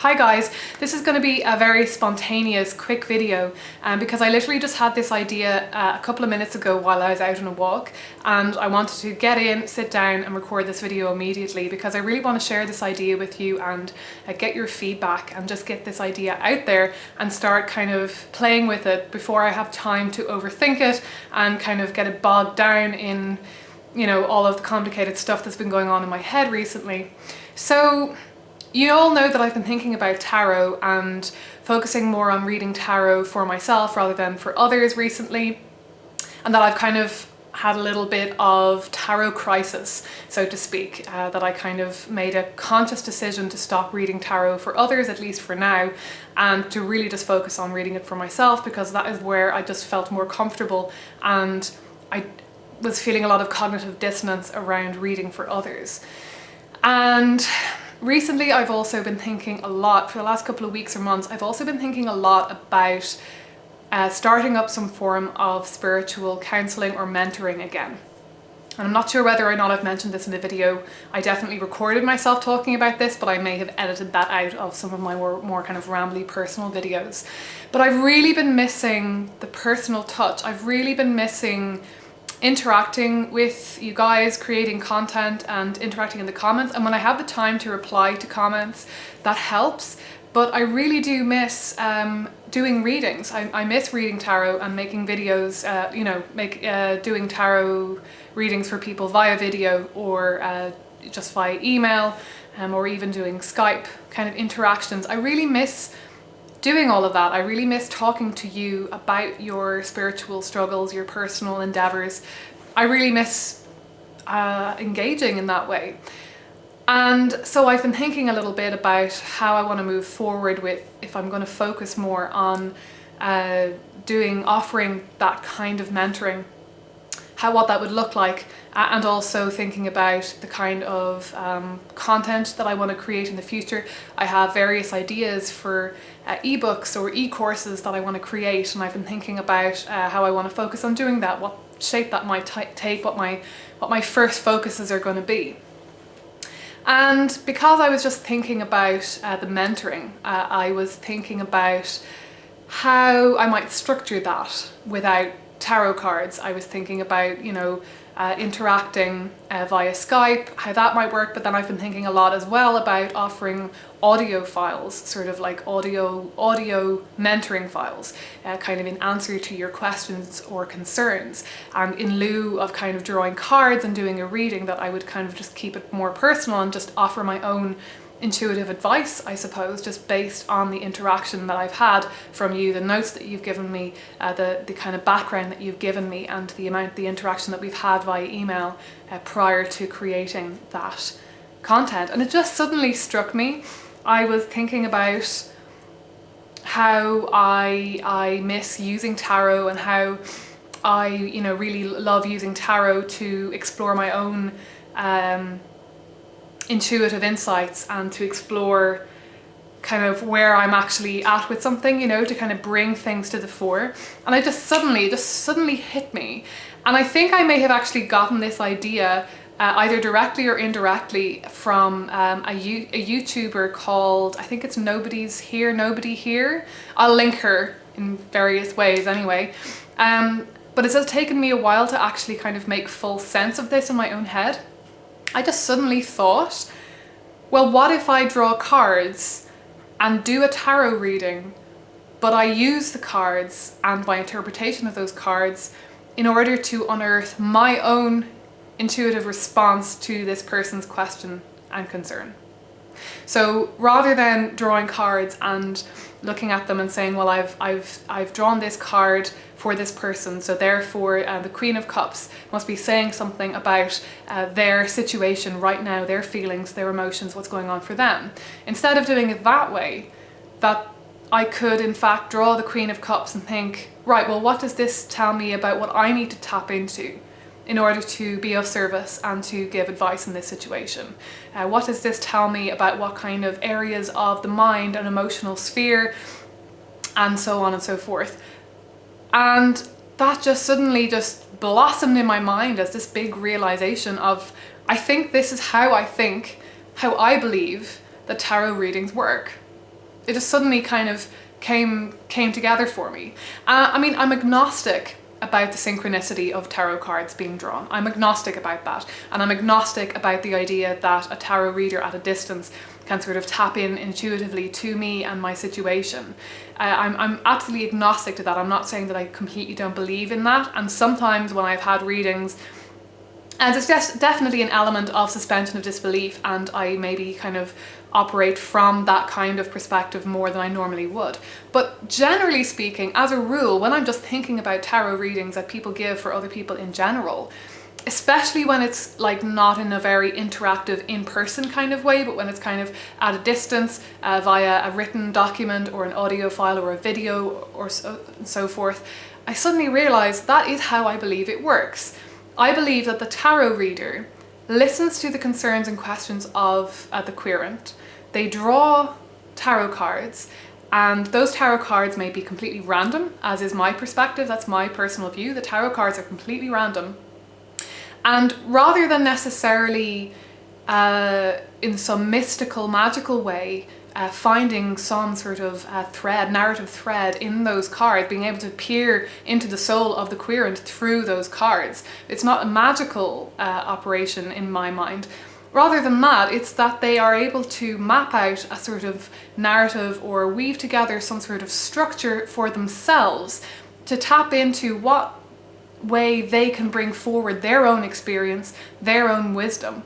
Hi guys, this is going to be a very spontaneous quick video because I literally just had this idea a couple of minutes ago while I was out on a walk, and I wanted to get in, sit down and record this video immediately because I really want to share this idea with you and get your feedback and just get this idea out there and start kind of playing with it before I have time to overthink it and kind of get it bogged down in, you know, all of the complicated stuff that's been going on in my head recently. So you all know that I've been thinking about tarot and focusing more on reading tarot for myself rather than for others recently, and that I've kind of had a little bit of tarot crisis, so to speak, that I kind of made a conscious decision to stop reading tarot for others, at least for now, and to really just focus on reading it for myself because that is where I just felt more comfortable, and I was feeling a lot of cognitive dissonance around reading for others. And recently I've also been thinking a lot, for the last couple of weeks or months, I've also been thinking a lot about starting up some form of spiritual counselling or mentoring again. And I'm not sure whether or not I've mentioned this in a video. I definitely recorded myself talking about this, but I may have edited that out of some of my more kind of rambly personal videos. But I've really been missing the personal touch. I've really been missing interacting with you guys, creating content and interacting in the comments, and when I have the time to reply to comments, that helps. But I really do miss doing readings. I miss reading tarot and making videos, doing tarot readings for people via video or just via email, or even doing Skype kind of interactions. I really miss doing all of that. I really miss talking to you about your spiritual struggles, your personal endeavors. I really miss engaging in that way. And so I've been thinking a little bit about how I want to move forward with, if I'm going to focus more on offering that kind of mentoring, what that would look like, and also thinking about the kind of content that I want to create in the future. I have various ideas for ebooks or e-courses that I want to create, and I've been thinking about how I want to focus on doing that, what shape that might take, what my first focuses are going to be. And because I was just thinking about the mentoring, I was thinking about how I might structure that without tarot cards. I was thinking about, interacting via Skype, how that might work, but then I've been thinking a lot as well about offering audio files, sort of like audio mentoring files, kind of in answer to your questions or concerns, and in lieu of kind of drawing cards and doing a reading, that I would kind of just keep it more personal and just offer my own intuitive advice, I suppose, just based on the interaction that I've had from you, the notes that you've given me, the kind of background that you've given me, and the interaction that we've had via email prior to creating that content. And it just suddenly struck me. I was thinking about how I miss using tarot and how I really love using tarot to explore my own intuitive insights and to explore kind of where I'm actually at with something, to kind of bring things to the fore. And it just suddenly hit me. And I think I may have actually gotten this idea either directly or indirectly from a YouTuber called, I think it's Nobody Here. I'll link her in various ways anyway. But it's just taken me a while to actually kind of make full sense of this in my own head. I just suddenly thought, well, what if I draw cards and do a tarot reading, but I use the cards and my interpretation of those cards in order to unearth my own intuitive response to this person's question and concern. So rather than drawing cards and looking at them and saying, well, I've drawn this card for this person, so therefore the Queen of Cups must be saying something about their situation right now, their feelings, their emotions, what's going on for them. Instead of doing it that way, that I could in fact draw the Queen of Cups and think, right, well, what does this tell me about what I need to tap into in order to be of service and to give advice in this situation? What does this tell me about what kind of areas of the mind and emotional sphere, and so on and so forth? And that just suddenly just blossomed in my mind as this big realization of, I think this is how I believe that tarot readings work. it just suddenly kind of came together for me. I mean, I'm agnostic about the synchronicity of tarot cards being drawn. I'm agnostic about that. And I'm agnostic about the idea that a tarot reader at a distance can sort of tap in intuitively to me and my situation. I'm absolutely agnostic to that. I'm not saying that I completely don't believe in that. And sometimes when I've had readings, and there's definitely an element of suspension of disbelief, and I maybe kind of operate from that kind of perspective more than I normally would. But generally speaking, as a rule, when I'm just thinking about tarot readings that people give for other people in general, especially when it's like not in a very interactive in-person kind of way, but when it's kind of at a distance via a written document or an audio file or a video or so forth, I suddenly realized that is how I believe it works. I believe that the tarot reader listens to the concerns and questions of the querent. They draw tarot cards, and those tarot cards may be completely random, as is my perspective. That's my personal view. The tarot cards are completely random. And rather than necessarily in some mystical, magical way, finding some sort of narrative thread in those cards, being able to peer into the soul of the querent through those cards. It's not a magical operation in my mind. Rather than that, it's that they are able to map out a sort of narrative or weave together some sort of structure for themselves to tap into what way they can bring forward their own experience, their own wisdom,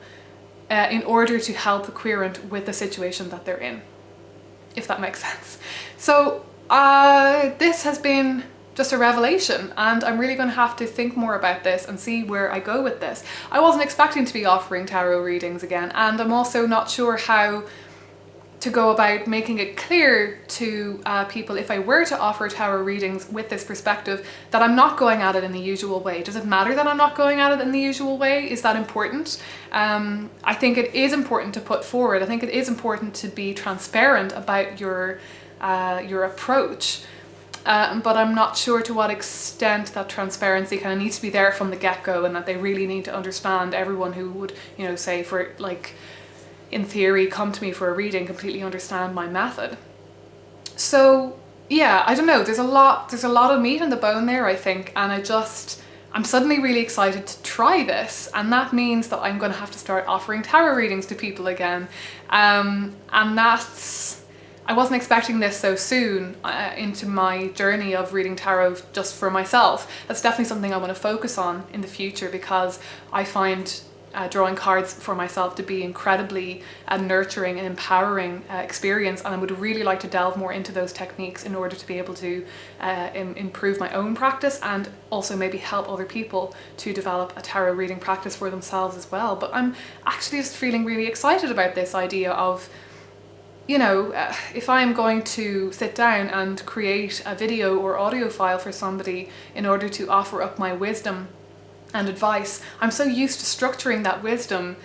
in order to help the querent with the situation that they're in, if that makes sense. So this has been just a revelation, and I'm really going to have to think more about this and see where I go with this. I wasn't expecting to be offering tarot readings again, and I'm also not sure how to go about making it clear to people, if I were to offer tarot readings with this perspective, that I'm not going at it in the usual way. Does it matter that I'm not going at it in the usual way? Is that important? I think it is important to put forward. I think it is important to be transparent about your approach. But I'm not sure to what extent that transparency kind of needs to be there from the get-go, and that they really need to understand, everyone who would, you know, say, for like, in theory, come to me for a reading, completely understand my method. So yeah, I don't know, there's a lot of meat on the bone there, I think, and I'm suddenly really excited to try this, and that means that I'm going to have to start offering tarot readings to people again. And I wasn't expecting this so soon into my journey of reading tarot just for myself. That's definitely something I want to focus on in the future, because I find drawing cards for myself to be incredibly nurturing and empowering experience, and I would really like to delve more into those techniques in order to be able to improve my own practice, and also maybe help other people to develop a tarot reading practice for themselves as well. But I'm actually just feeling really excited about this idea of, you know, if I'm going to sit down and create a video or audio file for somebody in order to offer up my wisdom and advice, I'm so used to structuring that wisdom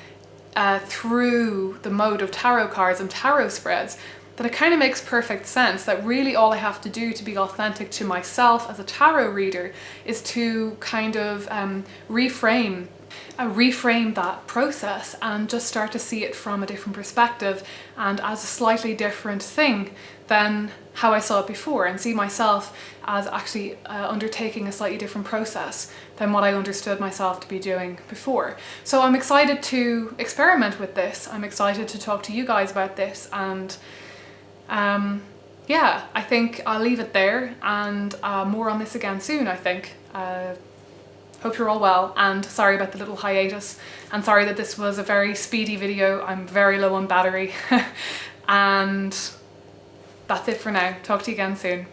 through the mode of tarot cards and tarot spreads that it kind of makes perfect sense that really all I have to do to be authentic to myself as a tarot reader is to kind of reframe that process and just start to see it from a different perspective and as a slightly different thing than how I saw it before, and see myself as actually undertaking a slightly different process than what I understood myself to be doing before. So I'm excited to experiment with this. I'm excited to talk to you guys about this, and yeah, I think I'll leave it there, and more on this again soon, I think. Hope you're all well, and sorry about the little hiatus, and sorry that this was a very speedy video. I'm very low on battery. And that's it for now. Talk to you again soon.